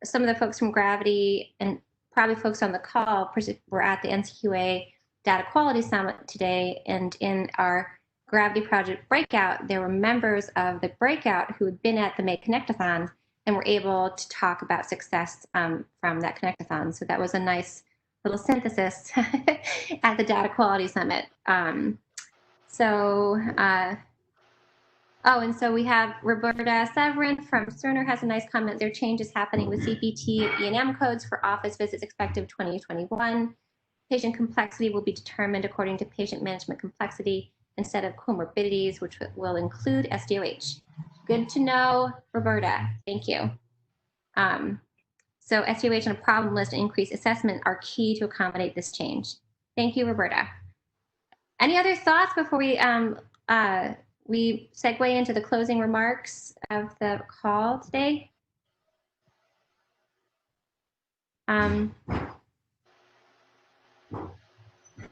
some of the folks from Gravity and probably folks on the call were at the NCQA Data Quality Summit today, and in our Gravity Project breakout, there were members of the breakout who had been at the May Connectathon and were able to talk about success from that Connectathon. So that was a nice little synthesis at the Data Quality Summit. And so we have Roberta Severin from Cerner has a nice comment. There are changes happening with CPT and E&M codes for office visits expected 2021. Patient complexity will be determined according to patient management complexity instead of comorbidities, which will include SDOH. Good to know, Roberta. Thank you. So SDOH and a problem list and increased assessment are key to accommodate this change. Thank you, Roberta. Any other thoughts before we segue into the closing remarks of the call today?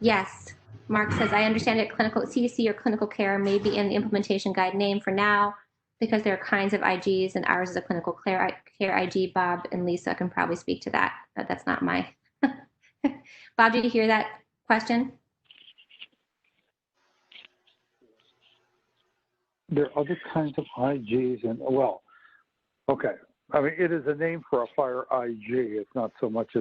Yes, Mark says, I understand that clinical CDC or clinical care may be in the implementation guide name for now because there are kinds of IGs and ours is a clinical care IG. Bob and Lisa can probably speak to that. That's not my. Bob, did you hear that question? There are other kinds of IGs, and well, okay. I mean, it is a name for a FHIR IG. It's not so much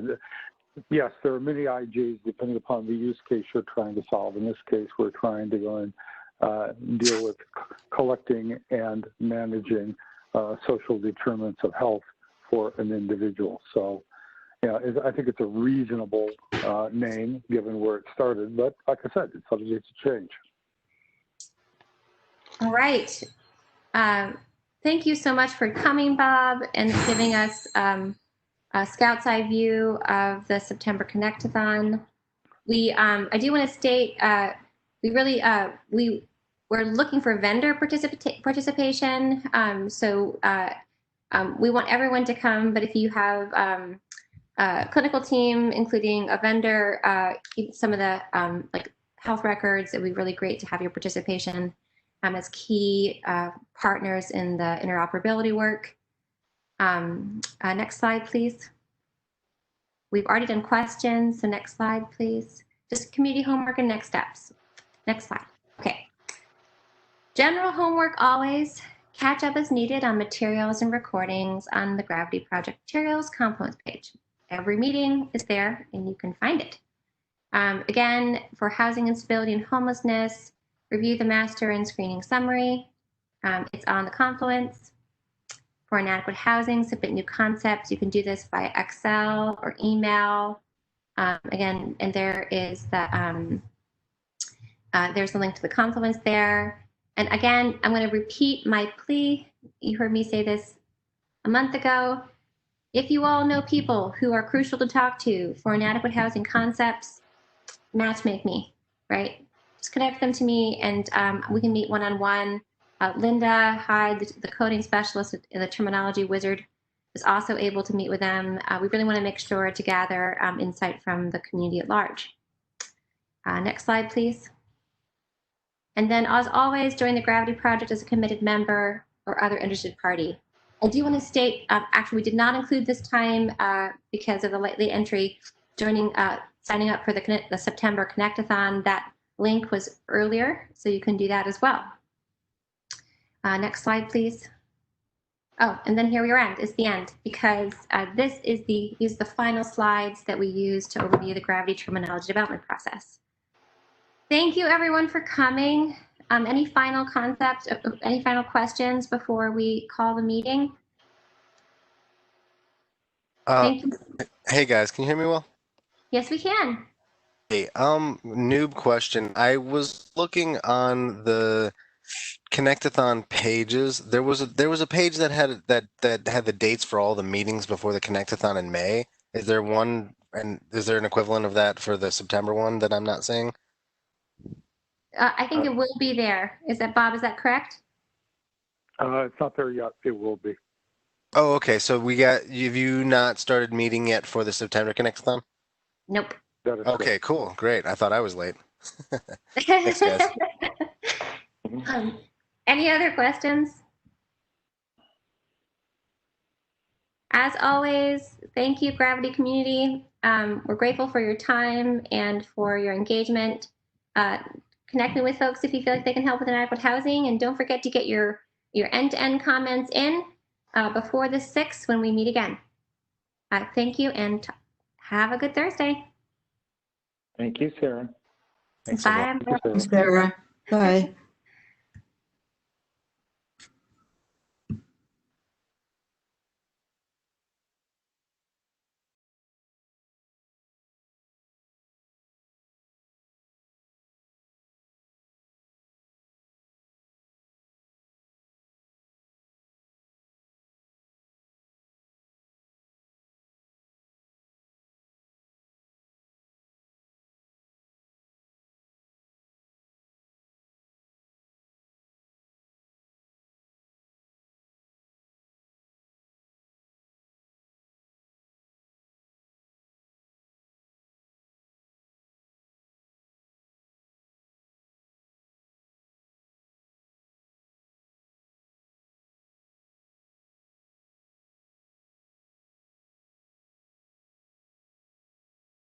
yes, there are many IGs depending upon the use case you're trying to solve. In this case, we're trying to go and deal with collecting and managing social determinants of health for an individual. So, yeah, I think it's a reasonable name given where it started. But like I said, it's subject to change. All right. Thank you so much for coming, Bob, and giving us a scout's eye view of the September Connectathon. I do want to state we're looking for vendor participation. We want everyone to come, but if you have a clinical team, including a vendor, some of the like health records, it would be really great to have your participation as key partners in the interoperability work. Next slide, please. We've already done questions, so next slide, please. Just community homework and next steps. Next slide. Okay. General homework always. Catch up as needed on materials and recordings on the Gravity Project Materials Confluence page. Every meeting is there and you can find it. Again, for housing instability and homelessness, review the master and screening summary. It's on the Confluence. For inadequate housing, submit new concepts. You can do this via Excel or email. Again, and there is the there's the link to the Confluence there. And again, I'm going to repeat my plea. You heard me say this a month ago. If you all know people who are crucial to talk to for inadequate housing concepts, matchmake me, right? Just connect them to me and we can meet one-on-one. Linda Hyde, the coding specialist and the terminology wizard, is also able to meet with them. We really want to make sure to gather insight from the community at large. Next slide, please. And then, as always, join the Gravity Project as a committed member or other interested party. I do want to state, actually, we did not include this time because of the late entry signing up for the September Connectathon. That link was earlier, so you can do that as well. Next slide, please. Oh, and then here we are, is the end, because this is the final slides that we use to overview the Gravity terminology development process. Thank you, everyone, for coming. Any final concepts, any final questions before we call the meeting? Thank you. Hey, guys, can you hear me well? Yes, we can. Hey, noob question. I was looking on the Connectathon pages. There was a page that had the dates for all the meetings before the Connectathon in May. Is there one, and is there an equivalent of that for the September one that I'm not seeing? I think it will be there. Is that, Bob, is that correct? It's not there yet. It will be. Oh, okay. So have you not started meeting yet for the September Connectathon? Nope. That is Okay, correct. cool. Great. I thought I was late. Thanks, guys. Any other questions? As always, thank you, Gravity community. We're grateful for your time and for your engagement. Connect me with folks if you feel like they can help with inadequate housing, and don't forget to get your end-to-end comments in before the 6th when we meet again. Thank you, and have a good Thursday. Thank you, Sarah. Thanks, Bye. everyone. Sarah. Bye.